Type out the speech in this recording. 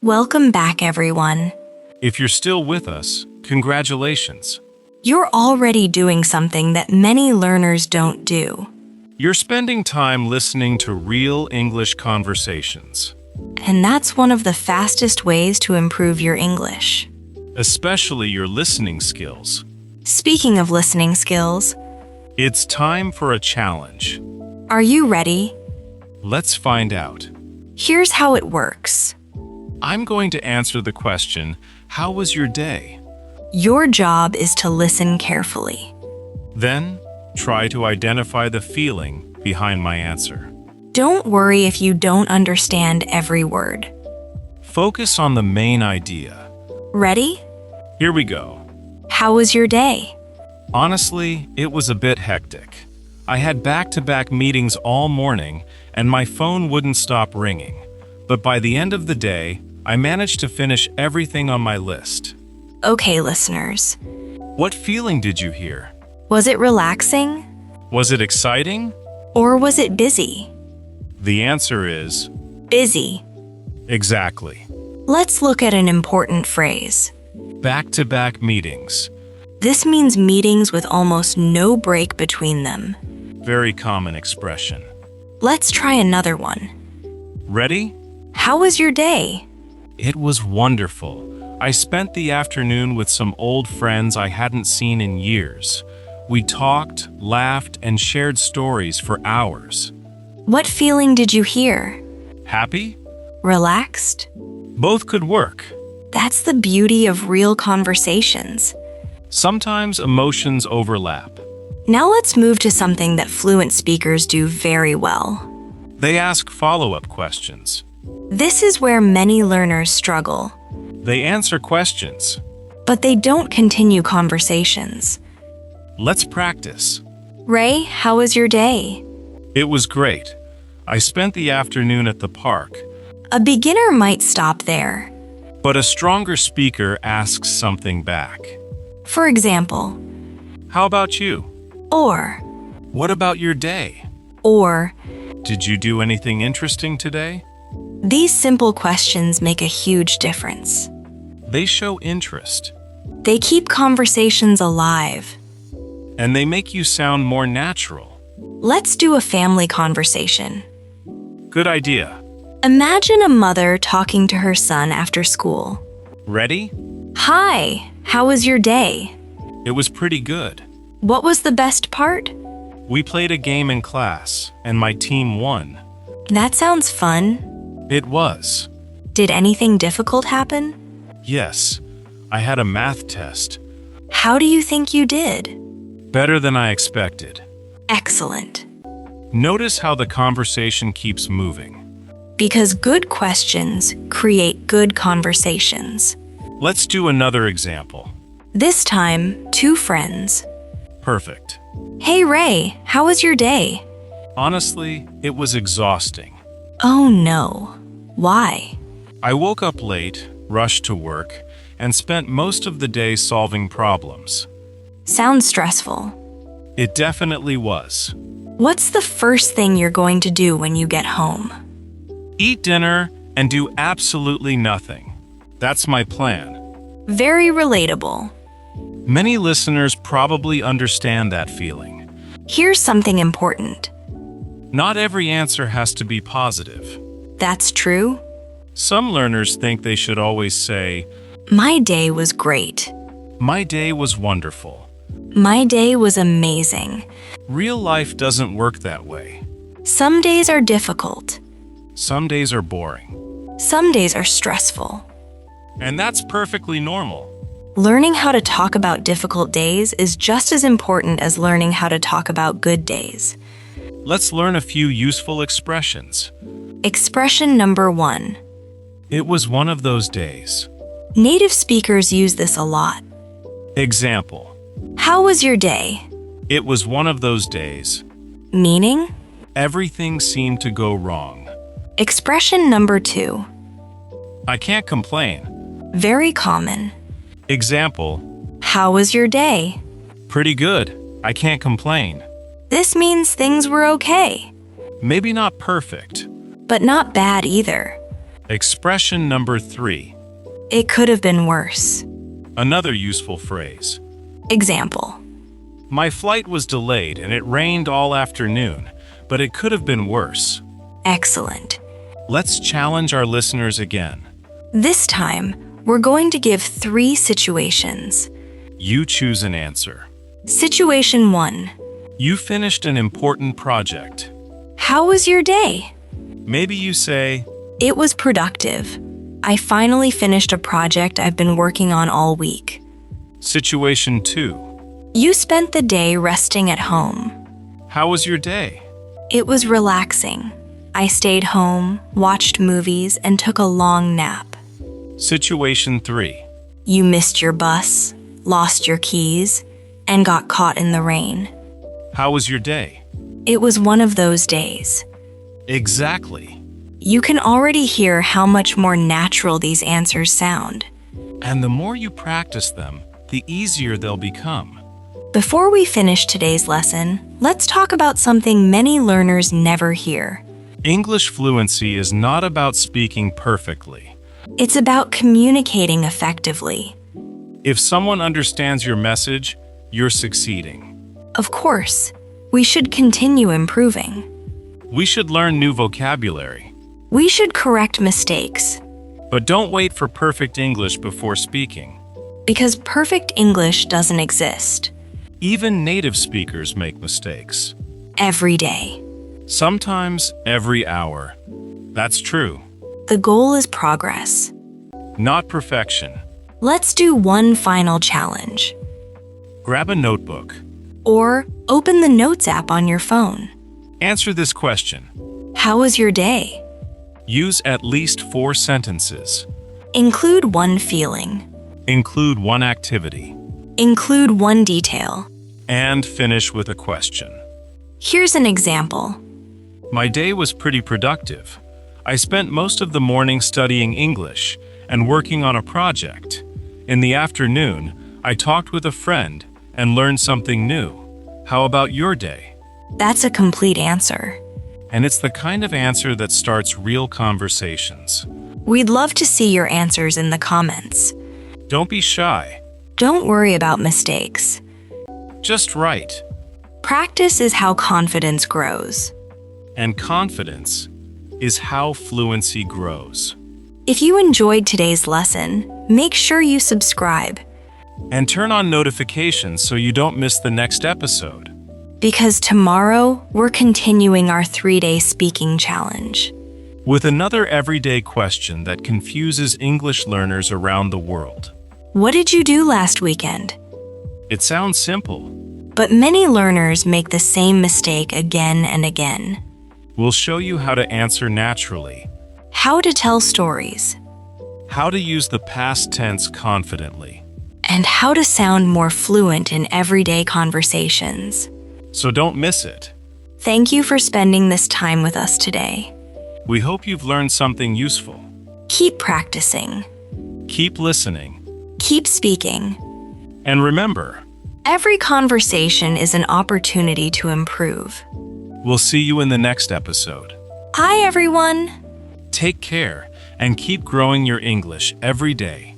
Welcome back, everyone. If you're still with us, congratulations. You're already doing something that many learners don't do. You're spending time listening to real English conversations, And that's one of the fastest ways to improve your English. especially your listening skills. Speaking of listening skills, It's time for a challenge. are you ready? Let's find out. Here's how it works. I'm going to answer the question, how was your day? Your job is to listen carefully. Then, try to identify the feeling behind my answer. Don't worry if you don't understand every word. Focus on the main idea. Ready? Here we go. How was your day? Honestly, it was a bit hectic. I had back-to-back meetings all morning, and my phone wouldn't stop ringing. But by the end of the day, I managed to finish everything on my list. Okay, listeners. What feeling did you hear? Was it relaxing? Was it exciting? Or was it busy? The answer is Busy. exactly. Let's look at an important phrase. Back-to-back meetings. This means meetings with almost no break between them. Very common expression. Let's try another one. Ready? How was your day? It was wonderful. I spent the afternoon with some old friends I hadn't seen in years. We talked, laughed, and shared stories for hours. What feeling did you hear? Happy? Relaxed? Both could work. That's the beauty of real conversations. Sometimes emotions overlap. Now let's move to something that fluent speakers do very well. They ask follow-up questions. This is where many learners struggle, They answer questions. but they don't continue conversations. Let's practice. Ray, how was your day? It was great. I spent the afternoon at the park, A beginner might stop there. but a stronger speaker asks something back. For example, How about you? or, What about your day? or. Did you do anything interesting today? These simple questions make a huge difference. They show interest, They keep conversations alive. and they make you sound more natural. Let's do a family conversation. Good idea. Imagine a mother talking to her son after school. Ready? Hi, how was your day? It was pretty good. What was the best part? We played a game in class, and my team won. That sounds fun. It was. Did anything difficult happen? Yes, I had a math test. How do you think you did? Better than I expected. Excellent. Notice how the conversation keeps moving. Because good questions create good conversations. Let's do another example. This time, two friends. Perfect. Hey Ray, how was your day? Honestly, it was exhausting. Oh no. Why? I woke up late, rushed to work, and spent most of the day solving problems. Sounds stressful. It definitely was. What's the first thing you're going to do when you get home? Eat dinner and do absolutely nothing. That's my plan. Very relatable. Many listeners probably understand that feeling. Here's something important. Not every answer has to be positive. That's true. Some learners think they should always say, My day was great. "My day was wonderful." My day was amazing. Real life doesn't work that way. Some days are difficult. Some days are boring. Some days are stressful. And that's perfectly normal. Learning how to talk about difficult days is just as important as learning how to talk about good days. Let's learn a few useful expressions. Expression number 1. It was one of those days. Native speakers use this a lot. Example. How was your day? It was one of those days. Meaning? Everything seemed to go wrong. Expression number 2. I can't complain. Very common. Example. How was your day? Pretty good. I can't complain. This means things were okay, Maybe not perfect. but not bad either. Expression number 3. It could have been worse. Another useful phrase. Example. My flight was delayed and it rained all afternoon, but it could have been worse. Excellent. Let's challenge our listeners again. This time, we're going to give 3 situations. You choose an answer. Situation 1. You finished an important project. How was your day? Maybe you say, It was productive. I finally finished a project I've been working on all week. Situation 2. You spent the day resting at home. How was your day? It was relaxing. I stayed home, watched movies, and took a long nap. Situation 3. You missed your bus, lost your keys, and got caught in the rain. How was your day? It was one of those days. Exactly. You can already hear how much more natural these answers sound. And the more you practice them, the easier they'll become. Before we finish today's lesson, let's talk about something many learners never hear. English fluency is not about speaking perfectly. It's about communicating effectively. If someone understands your message, you're succeeding. Of course, we should continue improving. We should learn new vocabulary. We should correct mistakes, But don't wait for perfect English before speaking. because perfect English doesn't exist. Even native speakers make mistakes. Every day. Sometimes every hour. That's true. The goal is progress. Not perfection. Let's do one final challenge. Grab a notebook. Or open the Notes app on your phone. Answer this question. How was your day? Use at least 4 sentences. Include one feeling. Include one activity. Include one detail. And finish with a question. Here's an example. My day was pretty productive. I spent most of the morning studying English and working on a project. In the afternoon, I talked with a friend and learned something new. How about your day? That's a complete answer. And it's the kind of answer that starts real conversations. We'd love to see your answers in the comments. Don't be shy. Don't worry about mistakes. Just write. Practice is how confidence grows. And confidence is how fluency grows. If you enjoyed today's lesson, make sure you subscribe, And turn on notifications so you don't miss the next episode. because tomorrow we're continuing our 3-day speaking challenge. With another everyday question that confuses English learners around the world. What did you do last weekend? It sounds simple. But many learners make the same mistake again and again. We'll show you how to answer naturally, How to tell stories, how to use the past tense confidently. and how to sound more fluent in everyday conversations. So don't miss it. Thank you for spending this time with us today. We hope you've learned something useful. Keep practicing. Keep listening. Keep speaking. And remember, Every conversation is an opportunity to improve. we'll see you in the next episode. Hi, everyone. Take care and keep growing your English every day.